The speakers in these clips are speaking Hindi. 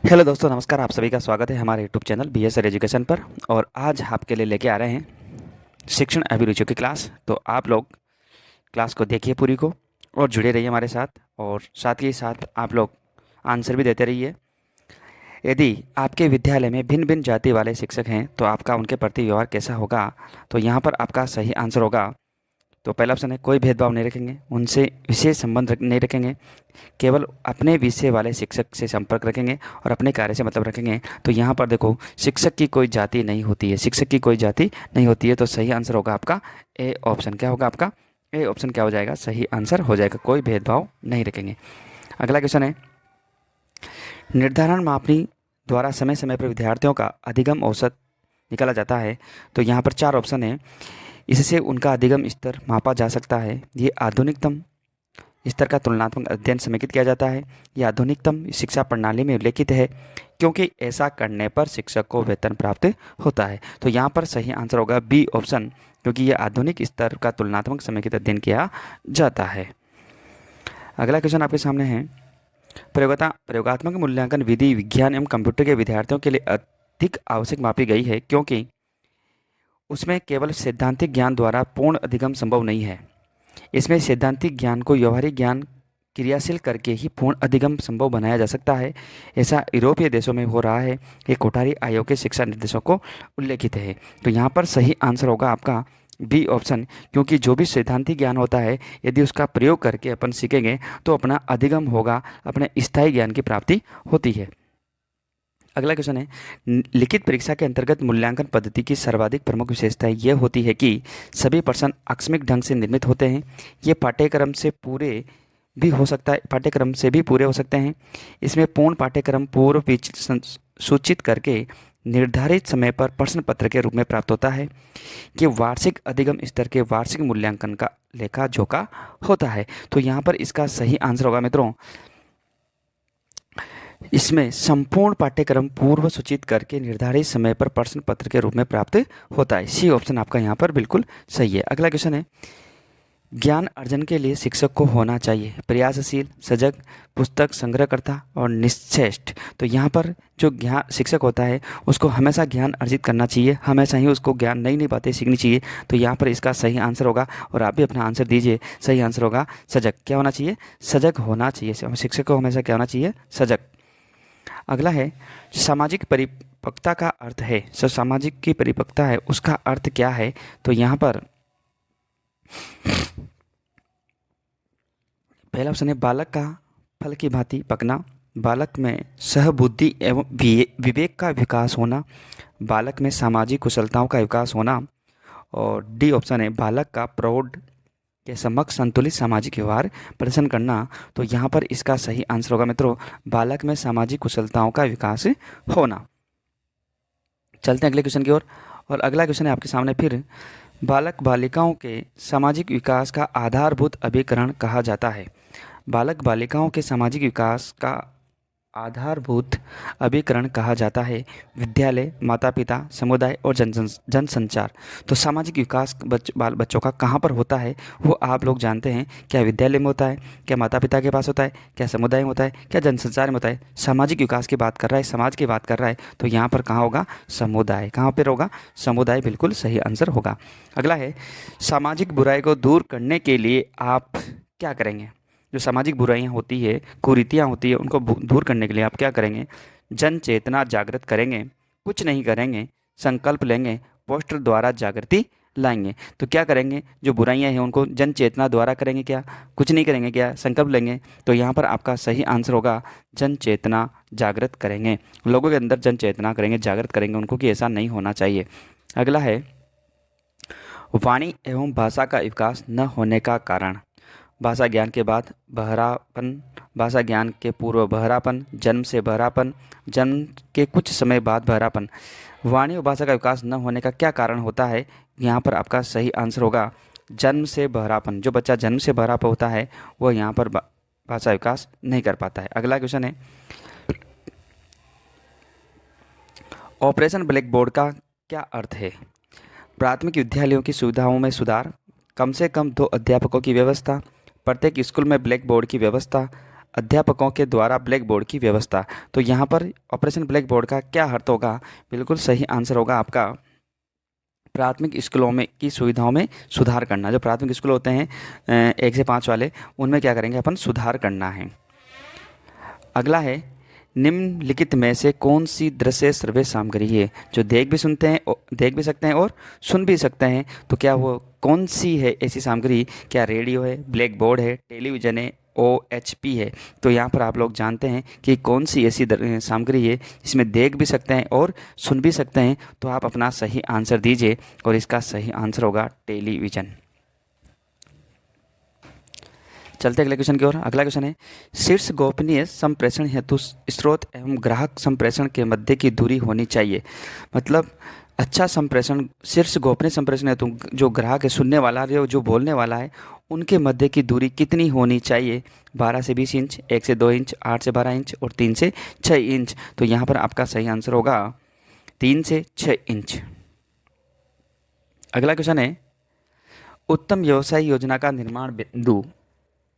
हेलो दोस्तों, नमस्कार। आप सभी का स्वागत है हमारे यूट्यूब चैनल BSR एजुकेशन पर। और आज आपके लिए लेके आ रहे हैं शिक्षण अभिरुचियों की क्लास। तो आप लोग क्लास को देखिए पूरी को और जुड़े रहिए हमारे साथ, और साथ ही साथ आप लोग आंसर भी देते रहिए। यदि आपके विद्यालय में भिन्न भिन्न जाति वाले शिक्षक हैं तो आपका उनके प्रति व्यवहार कैसा होगा, तो यहाँ पर आपका सही आंसर होगा। तो पहला ऑप्शन है, कोई भेदभाव नहीं रखेंगे, उनसे विशेष संबंध नहीं रखेंगे, केवल अपने विषय वाले शिक्षक से संपर्क रखेंगे और अपने कार्य से मतलब रखेंगे। तो यहाँ पर देखो, शिक्षक की कोई जाति नहीं होती है, शिक्षक की कोई जाति नहीं होती है। तो सही आंसर होगा आपका ए ऑप्शन। क्या होगा आपका ए ऑप्शन? क्या हो जाएगा? सही आंसर हो जाएगा, कोई भेदभाव नहीं रखेंगे। अगला क्वेश्चन है, निर्धारण मापनी द्वारा समय समय पर विद्यार्थियों का अधिगम औसत निकाला जाता है। तो यहाँ पर चार ऑप्शन है। इससे उनका अधिगम स्तर मापा जा सकता है। ये आधुनिकतम स्तर का तुलनात्मक अध्ययन समेकित किया जाता है। यह आधुनिकतम शिक्षा प्रणाली में उल्लेखित है, क्योंकि ऐसा करने पर शिक्षक को वेतन प्राप्त होता है। तो यहाँ पर सही आंसर होगा बी ऑप्शन, क्योंकि यह आधुनिक स्तर का तुलनात्मक समेकित अध्ययन किया जाता है। अगला क्वेश्चन आपके सामने है, प्रयोगात्मक मूल्यांकन विधि विज्ञान एवं कंप्यूटर के विद्यार्थियों के लिए अधिक आवश्यक मापी गई है, क्योंकि उसमें केवल सैद्धांतिक ज्ञान द्वारा पूर्ण अधिगम संभव नहीं है। इसमें सैद्धांतिक ज्ञान को व्यवहारिक ज्ञान क्रियाशील करके ही पूर्ण अधिगम संभव बनाया जा सकता है। ऐसा यूरोपीय देशों में हो रहा है। ये कोठारी आयोग के शिक्षा निर्देशों को उल्लेखित है। तो यहाँ पर सही आंसर होगा आपका बी ऑप्शन, क्योंकि जो भी सैद्धांतिक ज्ञान होता है, यदि उसका प्रयोग करके अपन सीखेंगे तो अपना अधिगम होगा, अपने स्थायी ज्ञान की प्राप्ति होती है। अगला क्वेश्चन है, लिखित परीक्षा के अंतर्गत मूल्यांकन पद्धति की सर्वाधिक प्रमुख विशेषता यह होती है कि सभी प्रश्न आकस्मिक ढंग से निर्मित होते हैं। ये पाठ्यक्रम से पूरे हो सकते हैं। इसमें पूर्ण पाठ्यक्रम पूर्व सूचित करके निर्धारित समय पर प्रश्न पत्र के रूप में प्राप्त होता है। कि वार्षिक अधिगम स्तर के वार्षिक मूल्यांकन का लेखा जोखा होता है। तो यहाँ पर इसका सही आंसर होगा मित्रों, इसमें संपूर्ण पाठ्यक्रम पूर्व सूचित करके निर्धारित समय पर प्रश्न पत्र के रूप में प्राप्त होता है। सी ऑप्शन आपका यहाँ पर बिल्कुल सही है। अगला क्वेश्चन है, ज्ञान अर्जन के लिए शिक्षक को होना चाहिए प्रयासशील, सजग, पुस्तक संग्रहकर्ता और निश्चेष्ट। तो यहाँ पर जो ज्ञान शिक्षक होता है उसको हमेशा ज्ञान अर्जित करना चाहिए, हमेशा ही उसको ज्ञान नई नई बातें सीखनी चाहिए। तो यहाँ पर इसका सही आंसर होगा, और आप भी अपना आंसर दीजिए। सही आंसर होगा सजग। क्या होना चाहिए? सजग होना चाहिए। शिक्षक को हमेशा क्या होना चाहिए? सजग। अगला है, सामाजिक परिपक्वता का अर्थ है। सामाजिक की परिपक्वता है, उसका अर्थ क्या है? तो यहाँ पर पहला ऑप्शन है, बालक का फल की भांति पकना, बालक में सहबुद्धि एवं विवेक का विकास होना, बालक में सामाजिक कुशलताओं का विकास होना, और डी ऑप्शन है, बालक का प्रौढ़ के समक्ष संतुलित सामाजिक व्यवहार प्रदर्शन करना। तो यहाँ पर इसका सही आंसर होगा मित्रों, बालक में सामाजिक कुशलताओं का विकास होना। चलते हैं अगले क्वेश्चन की ओर। और अगला क्वेश्चन है आपके सामने, फिर बालक बालिकाओं के सामाजिक विकास का आधारभूत अभिकरण कहा जाता है। बालक बालिकाओं के सामाजिक विकास का आधारभूत अभिकरण कहा जाता है विद्यालय, माता पिता, समुदाय और जनसंचार। तो सामाजिक विकास बाल बच्चों का कहाँ पर होता है वो आप लोग जानते हैं। क्या विद्यालय में होता है? क्या माता पिता के पास होता है? क्या समुदाय में होता है? क्या जनसंचार में होता है? सामाजिक विकास की बात कर रहा है, समाज की बात कर रहा है, तो यहाँ पर कहाँ होगा? समुदाय। कहाँ पर होगा? समुदाय बिल्कुल सही आंसर होगा। अगला है, सामाजिक बुराई को दूर करने के लिए आप क्या करेंगे? जो सामाजिक बुराइयां होती है, कुरीतियां होती है, उनको दूर करने के लिए आप क्या करेंगे? जन चेतना जागृत करेंगे, कुछ नहीं करेंगे, संकल्प लेंगे, पोस्टर द्वारा जागृति लाएंगे। तो क्या करेंगे? जो बुराइयां हैं उनको जन चेतना द्वारा करेंगे, क्या कुछ नहीं करेंगे, क्या संकल्प लेंगे? तो यहाँ पर आपका सही आंसर होगा जन चेतना जागृत करेंगे। लोगों के अंदर जन चेतना करेंगे, जागृत करेंगे उनको कि ऐसा नहीं होना चाहिए। अगला है, वाणी एवं भाषा का विकास न होने का कारण। भाषा ज्ञान के बाद बहरापन, भाषा ज्ञान के पूर्व बहरापन, जन्म से बहरापन, जन्म के कुछ समय बाद बहरापन। वाणी और भाषा का विकास न होने का क्या कारण होता है? यहाँ पर आपका सही आंसर होगा जन्म से बहरापन। जो बच्चा जन्म से बहरा होता है वो यहाँ पर भाषा विकास नहीं कर पाता है। अगला क्वेश्चन है, ऑपरेशन ब्लैक बोर्ड का क्या अर्थ है? प्राथमिक विद्यालयों की सुविधाओं में सुधार, कम से कम 2 अध्यापकों की व्यवस्था, प्रत्येक स्कूल में ब्लैक बोर्ड की व्यवस्था, अध्यापकों के द्वारा ब्लैक बोर्ड की व्यवस्था। तो यहाँ पर ऑपरेशन ब्लैक बोर्ड का क्या अर्थ होगा? बिल्कुल सही आंसर होगा आपका प्राथमिक स्कूलों में की सुविधाओं में सुधार करना। जो प्राथमिक स्कूल होते हैं 1 से 5 वाले, उनमें क्या करेंगे अपन? सुधार करना है। अगला है, निम्नलिखित में से कौन सी दृश्य श्रव्य सामग्री है जो देख भी सकते हैं और सुन भी सकते हैं? तो क्या वो कौन सी है ऐसी सामग्री? क्या रेडियो है, ब्लैक बोर्ड है, टेलीविज़न है, OHP है? तो यहाँ पर आप लोग जानते हैं कि कौन सी ऐसी सामग्री है जिसमें देख भी सकते हैं और सुन भी सकते हैं। तो आप अपना सही आंसर दीजिए और इसका सही आंसर होगा टेलीविज़न। चलते अगले क्वेश्चन की ओर। अगला क्वेश्चन है, शीर्ष गोपनीय संप्रेषण हेतु स्रोत एवं ग्राहक संप्रेषण के मध्य की दूरी होनी चाहिए। मतलब अच्छा संप्रेषण, शीर्ष गोपनीय संप्रेषण हेतु जो ग्राहक है, सुनने वाला है, जो बोलने वाला है, उनके मध्य की दूरी कितनी होनी चाहिए? 12 से 20 इंच, 1 से 2 इंच, 8 से 12 इंच और 3 से 6 इंच। तो यहाँ पर आपका सही आंसर होगा 3 से 6 इंच। अगला क्वेश्चन है, उत्तम व्यवसाय योजना का निर्माण बिंदु।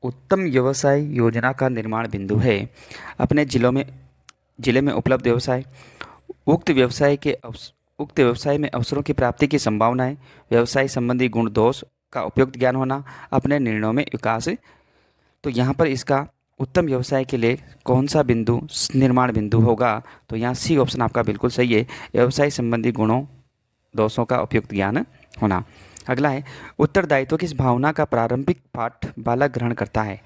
उत्तम व्यवसाय योजना का निर्माण बिंदु है अपने जिले में उपलब्ध व्यवसाय, उक्त व्यवसाय में अवसरों की प्राप्ति की संभावनाएं, व्यवसाय संबंधी गुण दोष का उपयुक्त ज्ञान होना, अपने निर्णयों में विकास। तो यहाँ पर इसका उत्तम व्यवसाय के लिए कौन सा बिंदु निर्माण बिंदु होगा? तो यहाँ सी ऑप्शन आपका बिल्कुल सही है, व्यवसाय संबंधी गुणों दोषों का उपयुक्त ज्ञान होना। अगला है, उत्तरदायित्व किस भावना का प्रारंभिक पाठ बालक ग्रहण करता है?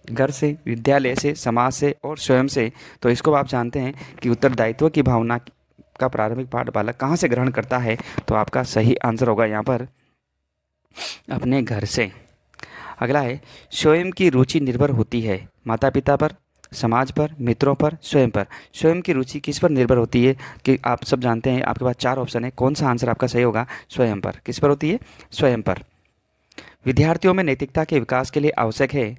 घर से, विद्यालय से, समाज से और स्वयं से। तो इसको आप जानते हैं कि उत्तरदायित्व की भावना का प्रारंभिक पाठ बालक कहाँ से ग्रहण करता है? तो आपका सही आंसर होगा यहाँ पर अपने घर से। अगला है, स्वयं की रुचि निर्भर होती है माता पिता पर, समाज पर, मित्रों पर, स्वयं पर। स्वयं की रुचि किस पर निर्भर होती है? कि आप सब जानते हैं, आपके पास 4 ऑप्शन है, कौन सा आंसर आपका सही होगा? स्वयं पर। किस पर होती है? स्वयं पर। विद्यार्थियों में नैतिकता के विकास के लिए आवश्यक है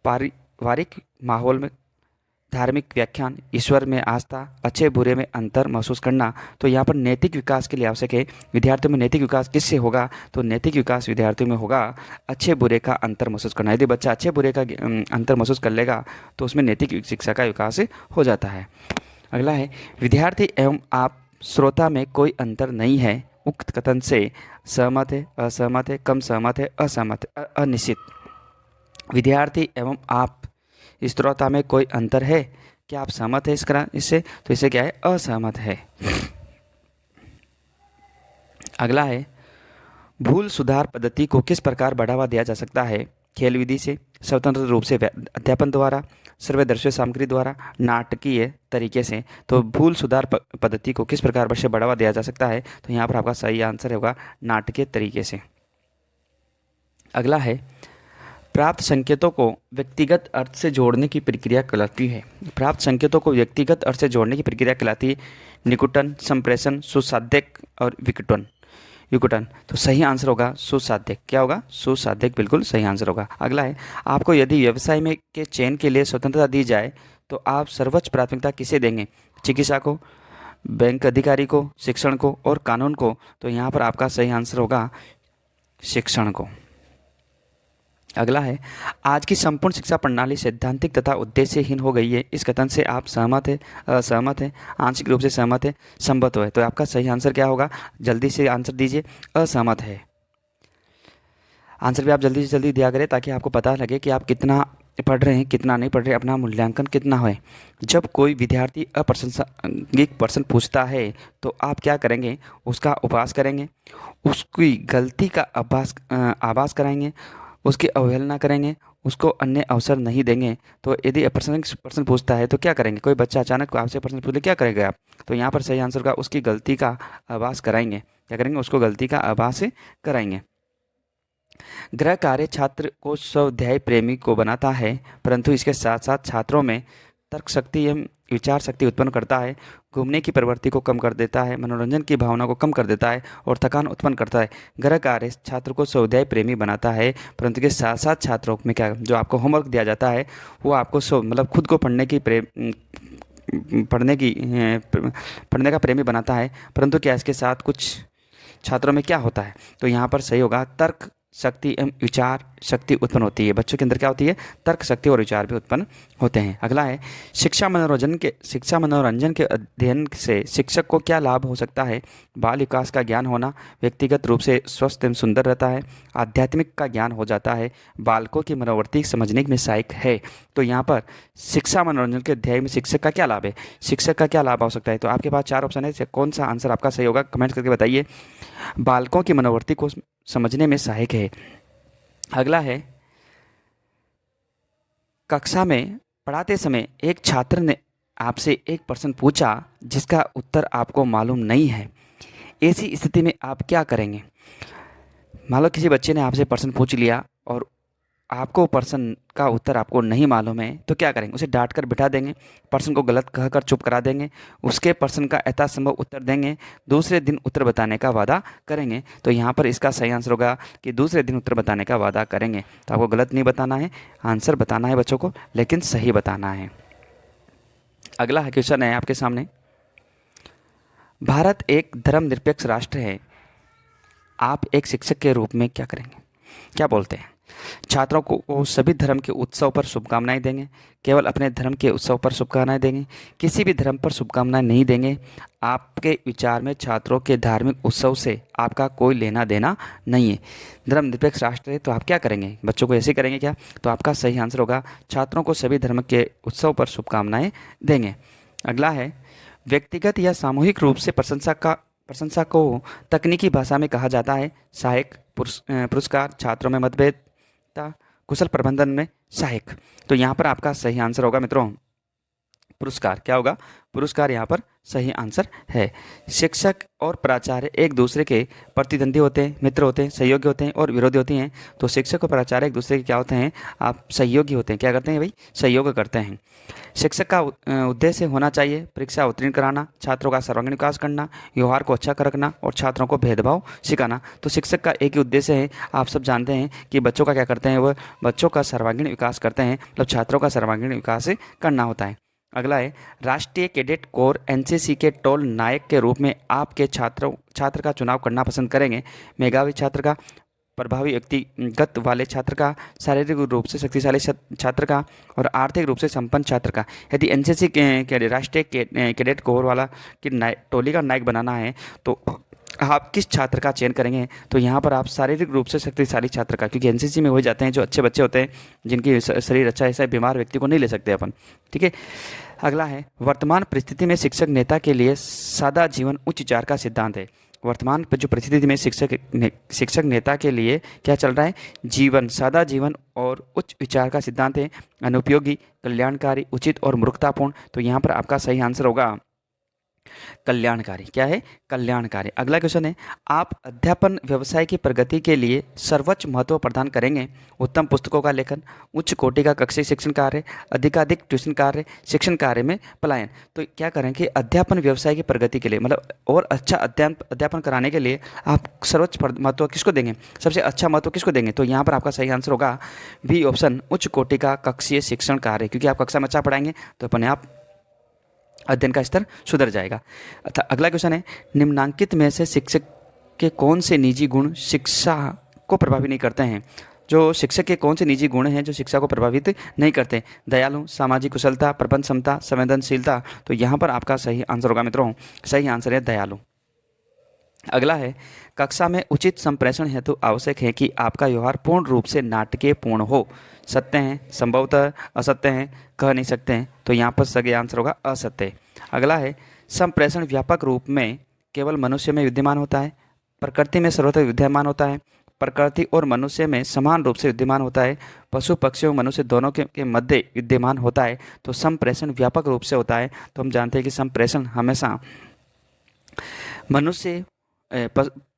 पारिवारिक माहौल में धार्मिक व्याख्यान, ईश्वर में आस्था, अच्छे बुरे में अंतर महसूस करना। तो यहाँ पर नैतिक विकास के लिए आवश्यक है। विद्यार्थियों में नैतिक विकास किससे होगा? तो नैतिक विकास विद्यार्थियों में होगा अच्छे बुरे का अंतर महसूस करना। यदि बच्चा अच्छे बुरे का अंतर महसूस कर लेगा तो उसमें नैतिक शिक्षा का विकास हो जाता है। अगला है, विद्यार्थी एवं आप श्रोता में कोई अंतर नहीं है, उक्त कथन से सहमत है, असहमत है, कम सहमत है, असहमत है, अनिश्चित। विद्यार्थी एवं आप श्रोता में कोई अंतर है, क्या आप सहमत है इससे? तो इससे क्या है? असहमत है। अगला है, भूल सुधार पद्धति को किस प्रकार बढ़ावा दिया जा सकता है? खेल विधि से, स्वतंत्र रूप से अध्यापन द्वारा, सर्वदर्शी सामग्री द्वारा, नाटकीय तरीके से। तो भूल सुधार पद्धति को किस प्रकार से बढ़ावा दिया जा सकता है? तो यहाँ पर आपका सही आंसर होगा नाटकीय तरीके से। अगला है, प्राप्त संकेतों को व्यक्तिगत अर्थ से जोड़ने की प्रक्रिया कहलाती है। प्राप्त संकेतों को व्यक्तिगत अर्थ से जोड़ने की प्रक्रिया कहलाती है निकुटन, संप्रेषण, सुसाध्यक और विकुटन। तो सही आंसर होगा सुसाध्यक। क्या होगा? सुसाध्यक बिल्कुल सही आंसर होगा। अगला है, आपको यदि व्यवसाय में के चयन के लिए स्वतंत्रता दी जाए तो आप सर्वोच्च प्राथमिकता किसे देंगे? चिकित्सा को, बैंक अधिकारी को, शिक्षण को और कानून को। तो यहाँ पर आपका सही आंसर होगा शिक्षण को। अगला है, आज की संपूर्ण शिक्षा प्रणाली सैद्धांतिक तथा उद्देश्यहीन हो गई है, इस कथन से आप सहमत है, असहमत है, आंशिक रूप से सहमत है, संबद्ध है? तो आपका सही आंसर क्या होगा? जल्दी से आंसर दीजिए। असहमत है। आंसर भी आप जल्दी से जल्दी दिया करें ताकि आपको पता लगे कि आप कितना पढ़ रहे हैं, कितना नहीं पढ़ रहे, अपना मूल्यांकन कितना है। जब कोई विद्यार्थी अप्रासंगिक प्रश्न पूछता है तो आप क्या करेंगे? उसका उपहास करेंगे, उसकी गलती का आभास कराएंगे, उसकी अवहेलना करेंगे, उसको अन्य अवसर नहीं देंगे। तो यदि अप्रासंगिक प्रश्न पूछता है तो क्या करेंगे? कोई बच्चा अचानक आपसे प्रश्न पूछ ले, क्या करेंगे आप? तो यहाँ पर सही आंसर का उसकी गलती का आभास कराएंगे। क्या करेंगे? उसको गलती का आभास कराएंगे। गृह कार्य छात्र को स्वाध्याय प्रेमी को बनाता है, परंतु इसके साथ साथ छात्रों में तर्क शक्ति एवं विचार शक्ति उत्पन्न करता है, घूमने की प्रवृत्ति को कम कर देता है, मनोरंजन की भावना को कम कर देता है और थकान उत्पन्न करता है। गृह कार्य छात्र को स्वाध्याय प्रेमी बनाता है, परंतु के साथ साथ छात्रों में क्या, जो आपको होमवर्क दिया जाता है वो आपको मतलब खुद को पढ़ने का प्रेमी बनाता है, परंतु क्या इसके साथ कुछ छात्रों में क्या होता है? तो यहाँ पर सही होगा तर्क शक्ति एवं विचार शक्ति उत्पन्न होती है। बच्चों के अंदर क्या होती है? तर्क शक्ति और विचार भी उत्पन्न होते हैं। अगला है शिक्षा मनोरंजन के अध्ययन से शिक्षक को क्या लाभ हो सकता है? बाल विकास का ज्ञान होना, व्यक्तिगत रूप से स्वस्थ एवं सुंदर रहता है, आध्यात्मिक का ज्ञान हो जाता है, बालकों की मनोवृत्ति समझने में सहायक है। तो यहाँ पर शिक्षा मनोरंजन के अध्याय में शिक्षक का क्या लाभ है? शिक्षक का क्या लाभ हो सकता है? तो आपके पास 4 ऑप्शन है, कौन सा आंसर आपका सही होगा कमेंट करके बताइए। बालकों की मनोवृत्ति को समझने में सहायक है। अगला है कक्षा में पढ़ाते समय एक छात्र ने आपसे एक प्रश्न पूछा जिसका उत्तर आपको मालूम नहीं है। ऐसी स्थिति में आप क्या करेंगे? मान लो किसी बच्चे ने आपसे प्रश्न पूछ लिया और आपको प्रश्न का उत्तर आपको नहीं मालूम है, तो क्या करेंगे? उसे डांट कर बिठा देंगे, प्रश्न को गलत कहकर चुप करा देंगे, उसके प्रश्न का यथासंभव उत्तर देंगे, दूसरे दिन उत्तर बताने का वादा करेंगे। तो यहाँ पर इसका सही आंसर होगा कि दूसरे दिन उत्तर बताने का वादा करेंगे। तो आपको गलत नहीं बताना है, आंसर बताना है बच्चों को, लेकिन सही बताना है। अगला क्वेश्चन है आपके सामने, भारत एक धर्मनिरपेक्ष राष्ट्र है, आप एक शिक्षक के रूप में क्या करेंगे? क्या बोलते हैं? छात्रों को सभी धर्म के उत्सव पर शुभकामनाएं देंगे, केवल अपने धर्म के उत्सव पर शुभकामनाएं देंगे, किसी भी धर्म पर शुभकामनाएं नहीं देंगे। आपके विचार में छात्रों के धार्मिक उत्सव से आपका कोई लेना देना नहीं है। धर्मनिरपेक्ष राष्ट्र है तो आप क्या करेंगे? बच्चों को ऐसे करेंगे क्या? तो आपका सही आंसर होगा छात्रों को सभी धर्म के उत्सव पर शुभकामनाएं देंगे। अगला है व्यक्तिगत या सामूहिक रूप से प्रशंसा को तकनीकी भाषा में कहा जाता है सहायक, पुरस्कार, छात्रों में मतभेद, कुशल प्रबंधन में सहायक। तो यहाँ पर आपका सही आंसर होगा मित्रों पुरस्कार। क्या होगा? पुरस्कार यहाँ पर सही आंसर है। शिक्षक और प्राचार्य एक दूसरे के प्रतिद्वंदी होते हैं, मित्र होते हैं, सहयोगी होते हैं और विरोधी होती हैं। तो शिक्षक और प्राचार्य एक दूसरे के क्या होते हैं? आप सहयोगी होते हैं। क्या करते हैं भाई? सहयोग करते हैं। शिक्षक का उद्देश्य होना चाहिए परीक्षा उत्तीर्ण कराना, छात्रों का सर्वांगीण विकास करना, व्यवहार को अच्छा रखना और छात्रों को भेदभाव सिखाना। तो शिक्षक का एक ही उद्देश्य है, आप सब जानते हैं कि बच्चों का क्या करते हैं? वह बच्चों का सर्वांगीण विकास करते हैं, मतलब छात्रों का सर्वांगीण विकास करना होता है। अगला है राष्ट्रीय कैडेट कोर एनसीसी के टोल नायक के रूप में आपके छात्र का चुनाव करना पसंद करेंगे? मेधावी छात्र का, प्रभावी व्यक्तिगत वाले छात्र का, शारीरिक रूप से शक्तिशाली छात्र का और आर्थिक रूप से संपन्न छात्र का। यदि एनसीसी के राष्ट्रीय कैडेट कोर वाला की टोली का नायक बनाना है तो आप किस छात्र का चयन करेंगे? तो यहाँ पर आप शारीरिक रूप से शक्तिशाली छात्र का, क्योंकि एनसीसी में वही जाते हैं जो अच्छे बच्चे होते हैं जिनकी शरीर अच्छा है, ऐसा बीमार व्यक्ति को नहीं ले सकते अपन। ठीक है। अगला है वर्तमान परिस्थिति में शिक्षक नेता के लिए सादा जीवन उच्च विचार का सिद्धांत है। वर्तमान जो परिस्थिति में शिक्षक नेता के लिए क्या चल रहा है? जीवन, सादा जीवन और उच्च विचार का सिद्धांत है। अनुपयोगी, कल्याणकारी, उचित और मूर्खतापूर्ण। तो यहाँ पर आपका सही आंसर होगा कल्याणकारी। क्या है? कल्याणकारी। अगला क्वेश्चन है आप अध्यापन व्यवसाय की प्रगति के लिए सर्वोच्च महत्व प्रदान करेंगे? उत्तम पुस्तकों का लेखन, उच्च कोटि का कक्षीय शिक्षण कार्य, अधिकाधिक ट्यूशन कार्य, शिक्षण कार्य में पलायन। तो क्या करेंगे? अध्यापन व्यवसाय की प्रगति के लिए, मतलब और अच्छा अध्यापन कराने के लिए आप सर्वोच्च महत्व किसको देंगे? सबसे अच्छा महत्व किसको देंगे? तो यहाँ पर आपका सही आंसर होगा बी ऑप्शन, उच्च कोटि का कक्षीय शिक्षण कार्य। क्योंकि आप कक्षा में अच्छा पढ़ाएंगे तो अपने आप अध्ययन का स्तर सुधर जाएगा। अगला क्वेश्चन है निम्नांकित में से शिक्षक के कौन से निजी गुण शिक्षा को प्रभावित नहीं करते हैं? जो शिक्षक के कौन से निजी गुण हैं जो शिक्षा को प्रभावित नहीं करते? दयालु, सामाजिक कुशलता, प्रबंध क्षमता, संवेदनशीलता। तो यहाँ पर आपका सही आंसर होगा मित्रों, सही आंसर है दयालु। अगला है कक्षा में उचित संप्रेषण हेतु आवश्यक है कि आपका व्यवहार पूर्ण रूप से नाटकीय पूर्ण हो। सत्य हैं, संभवतः असत्य हैं, कह नहीं सकते हैं। तो यहाँ पर सही आंसर होगा असत्य। अगला है संप्रेषण व्यापक रूप में केवल मनुष्य में विद्यमान होता है, प्रकृति में सर्वत्र विद्यमान होता है, प्रकृति और मनुष्य में समान रूप से विद्यमान होता है, पशु पक्षियों मनुष्य दोनों के मध्य विद्यमान होता है। तो संप्रेषण व्यापक रूप से होता है। तो हम जानते हैं कि संप्रेषण हमेशा मनुष्य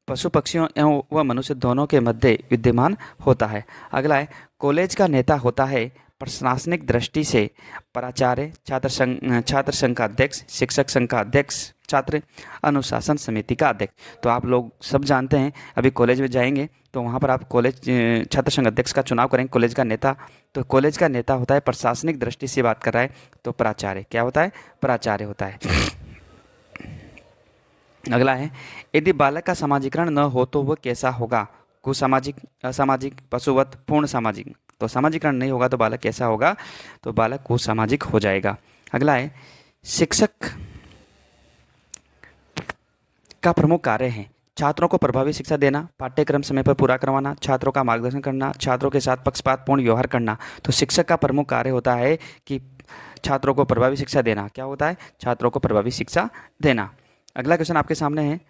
पशु पक्षियों एवं व मनुष्य दोनों के मध्य विद्यमान होता है। अगला है कॉलेज का नेता होता है प्रशासनिक दृष्टि से प्राचार्य, छात्र संघ का अध्यक्ष, शिक्षक संघ का अध्यक्ष, छात्र अनुशासन समिति का अध्यक्ष। तो आप लोग सब जानते हैं, अभी कॉलेज में जाएंगे तो वहाँ पर आप कॉलेज छात्र संघ अध्यक्ष का चुनाव करेंगे, कॉलेज का नेता। तो कॉलेज का नेता होता है, प्रशासनिक दृष्टि से बात कर रहा है तो प्राचार्य। क्या होता है? प्राचार्य होता है। अगला है यदि बालक का समाजीकरण न हो तो वह कैसा होगा? कुसामाजिक, असामाजिक, पशुवत, पूर्ण सामाजिक। तो सामाजिकरण नहीं होगा तो बालक कैसा होगा? तो बालक कुसामाजिक हो जाएगा। अगला है शिक्षक का प्रमुख कार्य है छात्रों को प्रभावी शिक्षा देना, पाठ्यक्रम समय पर पूरा करवाना, छात्रों का मार्गदर्शन करना, छात्रों के साथ पक्षपातपूर्ण व्यवहार करना। तो शिक्षक का प्रमुख कार्य होता है कि छात्रों को प्रभावी शिक्षा देना। क्या होता है? छात्रों को प्रभावी शिक्षा देना। अगला क्वेश्चन आपके सामने है,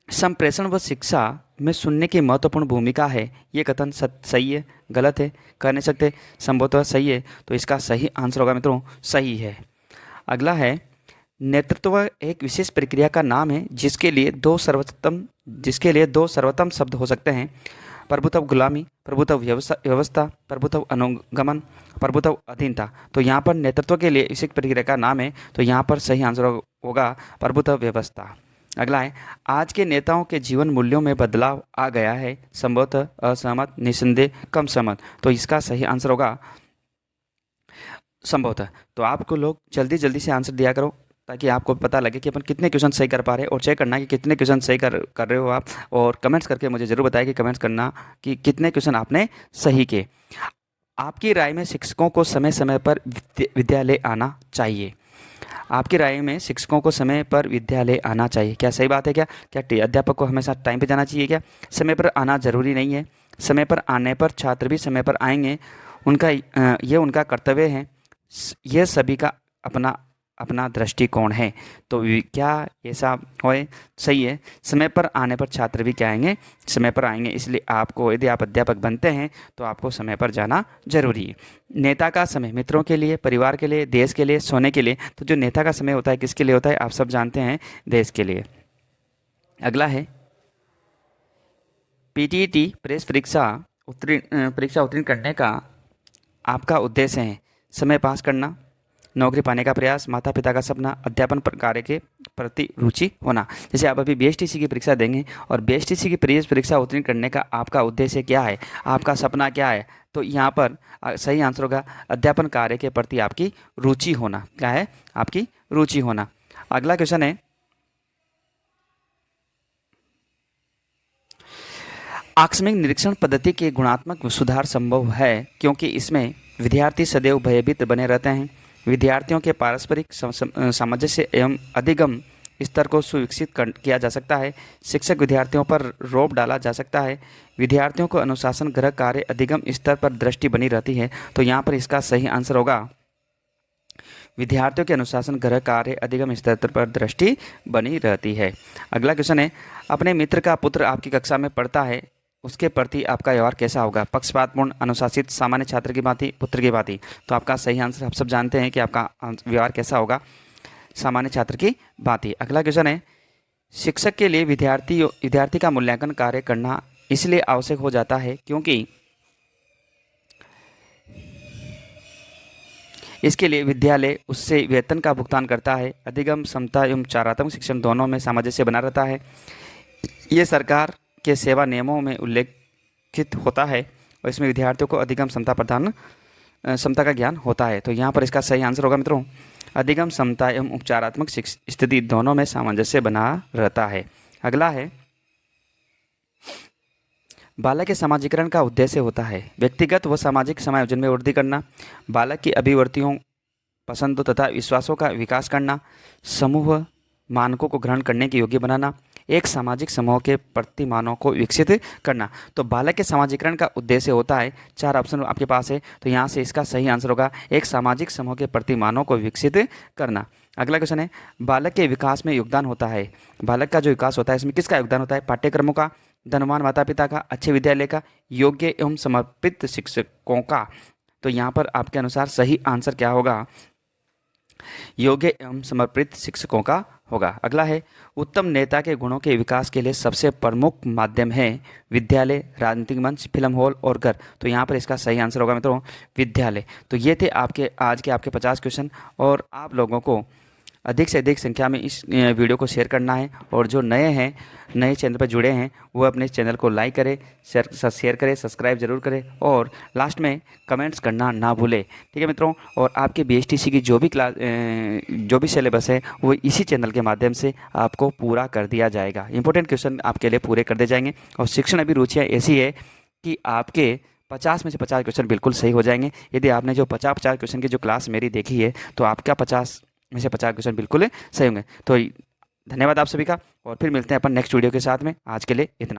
संप्रेषण व शिक्षा में सुनने की महत्वपूर्ण भूमिका है। ये कथन सही है, गलत है, कह नहीं सकते, संभवतः सही है। तो इसका सही आंसर होगा मित्रों सही है। अगला है, नेतृत्व एक विशेष प्रक्रिया का नाम है जिसके लिए दो सर्वोत्तम शब्द हो सकते हैं। प्रभुत्व गुलामी, प्रभुत्व व्यवस्था, प्रभुत्व अनुगमन, प्रभुत्व अधीनता। तो यहाँ पर नेतृत्व के लिए विशेष प्रक्रिया का नाम है, तो यहाँ पर सही आंसर होगा प्रभुत्व व्यवस्था। अगला है, आज के नेताओं के जीवन मूल्यों में बदलाव आ गया है। संभवतः, असहमत, निस्संदेह, कम सहमत। तो इसका सही आंसर होगा संभवतः। तो आपको लोग जल्दी जल्दी से आंसर दिया करो ताकि आपको पता लगे कि अपन कितने क्वेश्चन सही कर पा रहे हैं, और चेक करना कि कितने क्वेश्चन सही कर रहे हो आप। और कमेंट्स करके मुझे ज़रूर बताएं कि कमेंट्स करना कि कितने क्वेश्चन आपने सही किए। आपकी राय में शिक्षकों को समय समय पर विद्यालय आना चाहिए। आपकी राय में शिक्षकों को समय पर विद्यालय आना चाहिए। क्या सही बात है? क्या अध्यापक को हमेशा टाइम पे जाना चाहिए? क्या समय पर आना ज़रूरी नहीं है? समय पर आने पर छात्र भी समय पर आएंगे, ये उनका कर्तव्य है। यह सभी का अपना अपना दृष्टिकोण है। तो क्या ऐसा होए? सही है, समय पर आने पर छात्र भी क्या आएंगे? समय पर आएंगे। इसलिए आपको, यदि आप अध्यापक बनते हैं तो आपको समय पर जाना जरूरी है। नेता का समय मित्रों के लिए, परिवार के लिए, देश के लिए, सोने के लिए। तो जो नेता का समय होता है किसके लिए होता है? आप सब जानते हैं, देश के लिए। अगला है, पीटीटी प्रेस परीक्षा उत्तीर्ण करने का आपका उद्देश्य है। समय पास करना, नौकरी पाने का प्रयास, माता पिता का सपना, अध्यापन कार्य के प्रति रुचि होना। जैसे आप अभी बीएसटीसी की परीक्षा देंगे और बीएसटीसी की प्रेस परीक्षा उत्तीर्ण करने का आपका उद्देश्य क्या है, आपका सपना क्या है? तो यहाँ पर सही आंसर होगा अध्यापन कार्य के प्रति आपकी रुचि होना। क्या है? आपकी रुचि होना। अगला क्वेश्चन है, आकस्मिक निरीक्षण पद्धति के गुणात्मक सुधार संभव है क्योंकि इसमें विद्यार्थी सदैव भयभीत बने रहते हैं। विद्यार्थियों के पारस्परिक सामंजस्य एवं अधिगम स्तर को सुविकसित किया जा सकता है। शिक्षक विद्यार्थियों पर रोब डाला जा सकता है। विद्यार्थियों को अनुशासन गृह कार्य अधिगम स्तर पर दृष्टि बनी रहती है। तो यहाँ पर इसका सही आंसर होगा विद्यार्थियों के अनुशासन गृह कार्य अधिगम स्तर पर दृष्टि बनी रहती है। अगला क्वेश्चन है, अपने मित्र का पुत्र आपकी कक्षा में पढ़ता है, उसके प्रति आपका व्यवहार कैसा होगा? पक्षपातपूर्ण, अनुशासित, सामान्य छात्र की भांति, पुत्र की भांति। तो आपका सही आंसर आप सब जानते हैं कि आपका व्यवहार कैसा होगा? सामान्य छात्र की भांति। अगला क्वेश्चन है, शिक्षक के लिए विद्यार्थी का मूल्यांकन कार्य करना इसलिए आवश्यक हो जाता है क्योंकि इसके लिए विद्यालय उससे वेतन का भुगतान करता है। अधिगम, समता एवं चारात्मक शिक्षण दोनों में सामंजस्य बना रहता है। ये सरकार के सेवा नियमों में उल्लेखित होता है और इसमें विद्यार्थियों को अधिगम समता का ज्ञान होता है। तो यहाँ पर इसका सही आंसर होगा मित्रों अधिगम, समता एवं उपचारात्मक स्थिति दोनों में सामंजस्य बना रहता है। अगला है, बालक के समाजीकरण का उद्देश्य होता है व्यक्तिगत व सामाजिक समायोजन में वृद्धि करना, बालक की अभिवृत्तियों, पसंदों तथा विश्वासों का विकास करना, समूह मानकों को ग्रहण करने के योग्य बनाना, एक सामाजिक समूह के प्रतिमानों को विकसित करना। तो बालक के समाजीकरण का उद्देश्य होता है, 4 ऑप्शन आपके पास है, तो यहाँ से इसका सही आंसर होगा एक सामाजिक समूह के प्रतिमानों को विकसित करना। अगला क्वेश्चन है, बालक के विकास में योगदान होता है। बालक का जो विकास होता है इसमें किसका योगदान होता है? पाठ्यक्रमों का, धनवान माता पिता का, अच्छे विद्यालय का, योग्य एवं समर्पित शिक्षकों का। तो यहाँ पर आपके अनुसार सही आंसर क्या होगा? योग्य एवं समर्पित शिक्षकों का होगा। अगला है, उत्तम नेता के गुणों के विकास के लिए सबसे प्रमुख माध्यम है विद्यालय, राजनीतिक मंच, फिल्म हॉल और घर। तो यहाँ पर इसका सही आंसर होगा मित्रों विद्यालय। तो ये थे आपके आज के आपके 50 क्वेश्चन और आप लोगों को अधिक से अधिक संख्या में इस वीडियो को शेयर करना है। और जो नए चैनल पर जुड़े हैं वो अपने चैनल को लाइक करें, शेयर करें, सब्सक्राइब जरूर करें और लास्ट में कमेंट्स करना ना भूलें। ठीक है मित्रों, और आपके बीएसटीसी की जो भी क्लास जो भी सिलेबस है वो इसी चैनल के माध्यम से आपको पूरा कर दिया जाएगा। इंपॉर्टेंट क्वेश्चन आपके लिए पूरे कर दिए जाएंगे और शिक्षण अभिरुचियाँ ऐसी है कि आपके 50 में से 50 क्वेश्चन बिल्कुल सही हो जाएंगे। यदि आपने जो 50 क्वेश्चन की जो क्लास मेरी देखी है तो आपका 50 में से 50 क्वेश्चन बिल्कुल सही होंगे। तो धन्यवाद आप सभी का, और फिर मिलते हैं अपन नेक्स्ट वीडियो के साथ में। आज के लिए इतना।